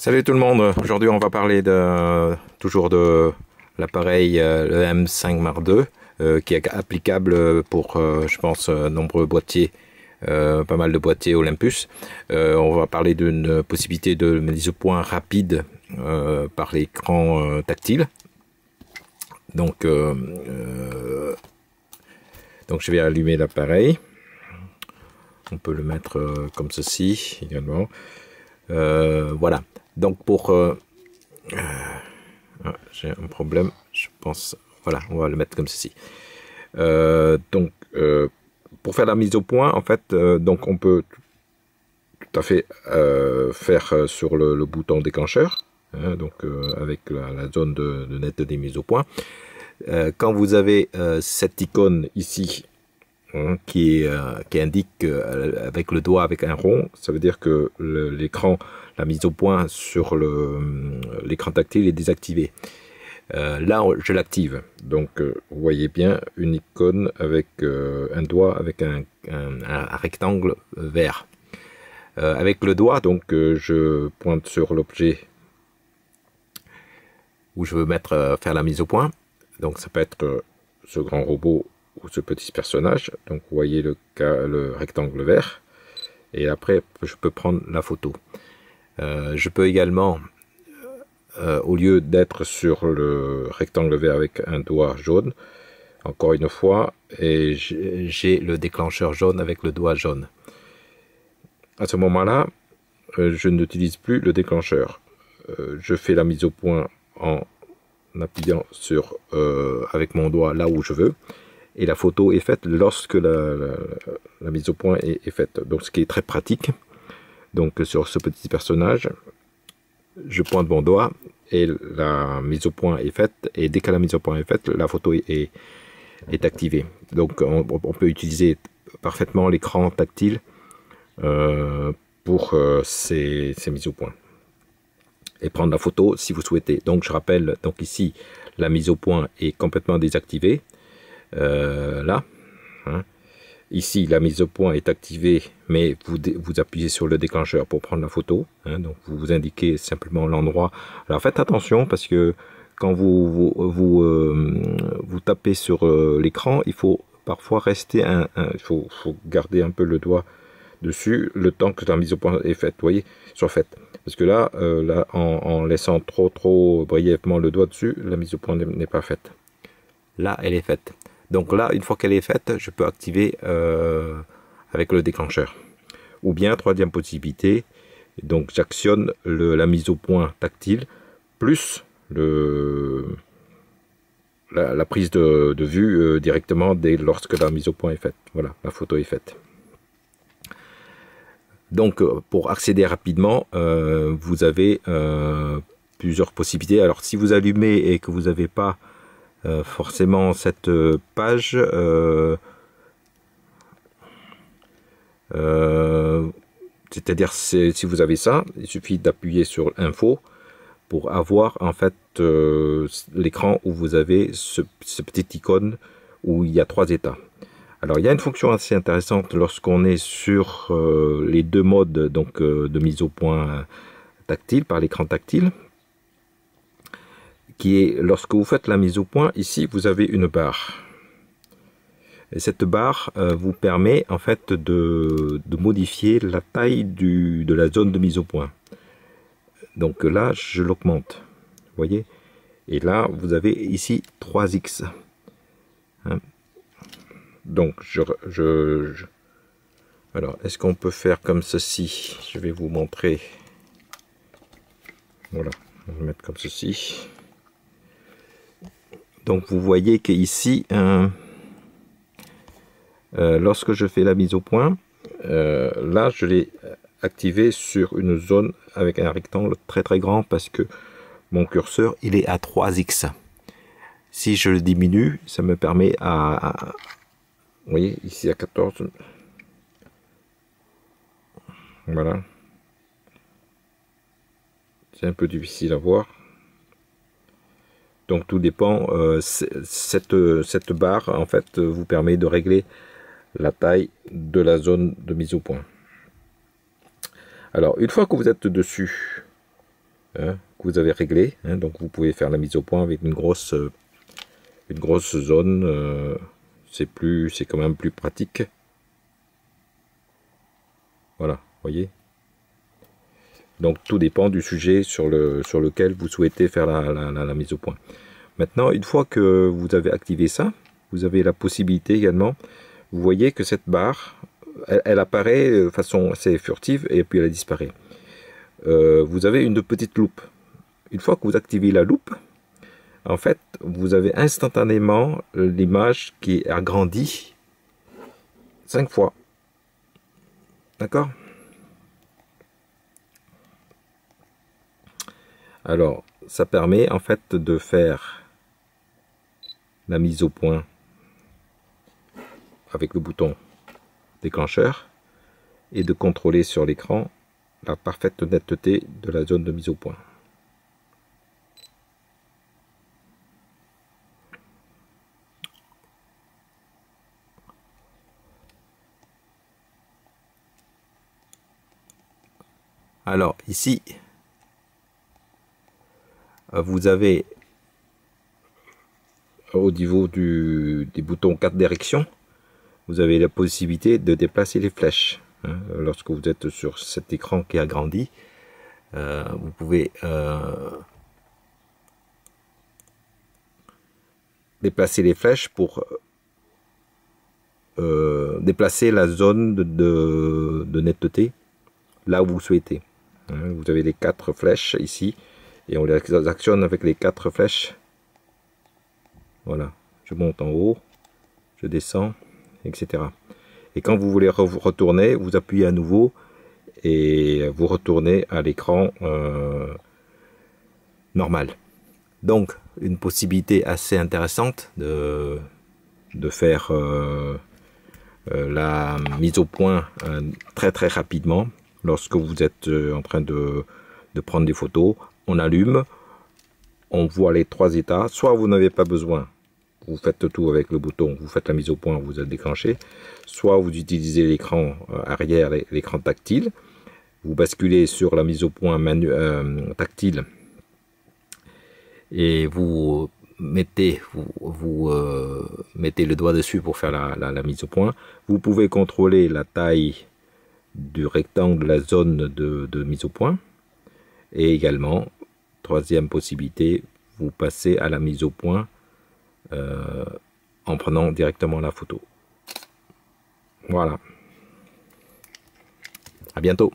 Salut tout le monde, aujourd'hui on va parler toujours de l'appareil le M5 Mark II qui est applicable pour je pense nombreux boîtiers, pas mal de boîtiers Olympus. On va parler d'une possibilité de mise au point rapide par l'écran tactile. Donc je vais allumer l'appareil, on peut le mettre comme ceci également. Voilà. Donc j'ai un problème, je pense. Voilà, on va le mettre comme ceci. Pour faire la mise au point, en fait, donc on peut tout à fait faire sur le bouton déclencheur, hein, avec la zone de net des mises au point. Quand vous avez cette icône ici, hein, qui indique avec le doigt avec un rond, ça veut dire que l'écran, la mise au point sur l'écran tactile est désactivée. Là je l'active, donc vous voyez bien une icône avec un doigt avec un rectangle vert. Avec le doigt, donc je pointe sur l'objet où je veux faire la mise au point. Donc ça peut être ce grand robot ou ce petit personnage. Donc vous voyez le rectangle vert, et après je peux prendre la photo. Je peux également, au lieu d'être sur le rectangle vert avec un doigt jaune, encore une fois, et j'ai le déclencheur jaune avec le doigt jaune. À ce moment-là, je n'utilise plus le déclencheur. Je fais la mise au point en appuyant avec mon doigt là où je veux, et la photo est faite lorsque la mise au point est faite. Donc ce qui est très pratique. Donc sur ce petit personnage, je pointe mon doigt et la mise au point est faite, et dès que la mise au point est faite, la photo est activée. Donc on peut utiliser parfaitement l'écran tactile pour ces mises au point, et prendre la photo si vous souhaitez. Donc je rappelle, donc ici la mise au point est complètement désactivée, là, hein. Ici la mise au point est activée, mais vous appuyez sur le déclencheur pour prendre la photo, hein. Donc vous indiquez simplement l'endroit. Alors faites attention, parce que quand vous tapez sur l'écran, il faut parfois rester il faut garder un peu le doigt dessus le temps que la mise au point est faite, vous voyez, soit faite. Parce que là, en laissant trop brièvement le doigt dessus, la mise au point n'est pas faite. Là, elle est faite. Donc là, une fois qu'elle est faite, je peux activer avec le déclencheur. Ou bien, troisième possibilité, donc j'actionne la mise au point tactile, plus la prise de vue directement lorsque la mise au point est faite. Voilà, la photo est faite. Donc pour accéder rapidement, vous avez plusieurs possibilités. Alors si vous allumez et que vous n'avez pas forcément cette page, c'est-à-dire si vous avez ça, il suffit d'appuyer sur info pour avoir en fait l'écran où vous avez ce petit icône où il y a 3 états. Alors il y a une fonction assez intéressante lorsqu'on est sur les deux modes donc de mise au point tactile par l'écran tactile, qui est lorsque vous faites la mise au point, ici vous avez une barre. Et cette barre vous permet en fait de modifier la taille de la zone de mise au point. Donc là je l'augmente, vous voyez, et là vous avez ici 3x, hein. Donc alors est-ce qu'on peut faire comme ceci? Je vais vous montrer. Voilà, on va le mettre comme ceci. Donc vous voyez qu'ici lorsque je fais la mise au point, là je l'ai activé sur une zone avec un rectangle très grand, parce que mon curseur il est à 3x. Si je le diminue, ça me permet vous voyez ici à 14. Voilà, c'est un peu difficile à voir. Donc tout dépend, cette barre en fait vous permet de régler la taille de la zone de mise au point. Alors une fois que vous êtes dessus, hein, que vous avez réglé. Hein, donc vous pouvez faire la mise au point avec une grosse zone. C'est quand même plus pratique. Voilà, voyez. Donc tout dépend du sujet sur lequel vous souhaitez faire la mise au point. Maintenant, une fois que vous avez activé ça, vous avez la possibilité également, vous voyez que cette barre, elle apparaît de façon assez furtive et puis elle disparaît. Vous avez une petite loupe. Une fois que vous activez la loupe, en fait, vous avez instantanément l'image qui est agrandie 5 fois. D'accord? Alors, ça permet en fait de faire la mise au point avec le bouton déclencheur et de contrôler sur l'écran la parfaite netteté de la zone de mise au point. Alors ici, vous avez au niveau des boutons 4 directions, vous avez la possibilité de déplacer les flèches. Hein. Lorsque vous êtes sur cet écran qui est agrandi, vous pouvez déplacer les flèches pour déplacer la zone de netteté là où vous souhaitez. Hein. Vous avez les 4 flèches ici et on les actionne avec les 4 flèches. Voilà, je monte en haut, je descends, etc. Et quand vous voulez retourner, vous appuyez à nouveau et vous retournez à l'écran normal. Donc, une possibilité assez intéressante de faire la mise au point très rapidement. Lorsque vous êtes en train de prendre des photos, on allume, on voit les 3 états. Soit vous n'avez pas besoin, vous faites tout avec le bouton, vous faites la mise au point, vous êtes déclenché. Soit vous utilisez l'écran arrière, l'écran tactile. Vous basculez sur la mise au point tactile et vous mettez le doigt dessus pour faire la mise au point. Vous pouvez contrôler la taille du rectangle de la zone de mise au point. Et également, troisième possibilité, vous passez à la mise au point en prenant directement la photo. Voilà. À bientôt.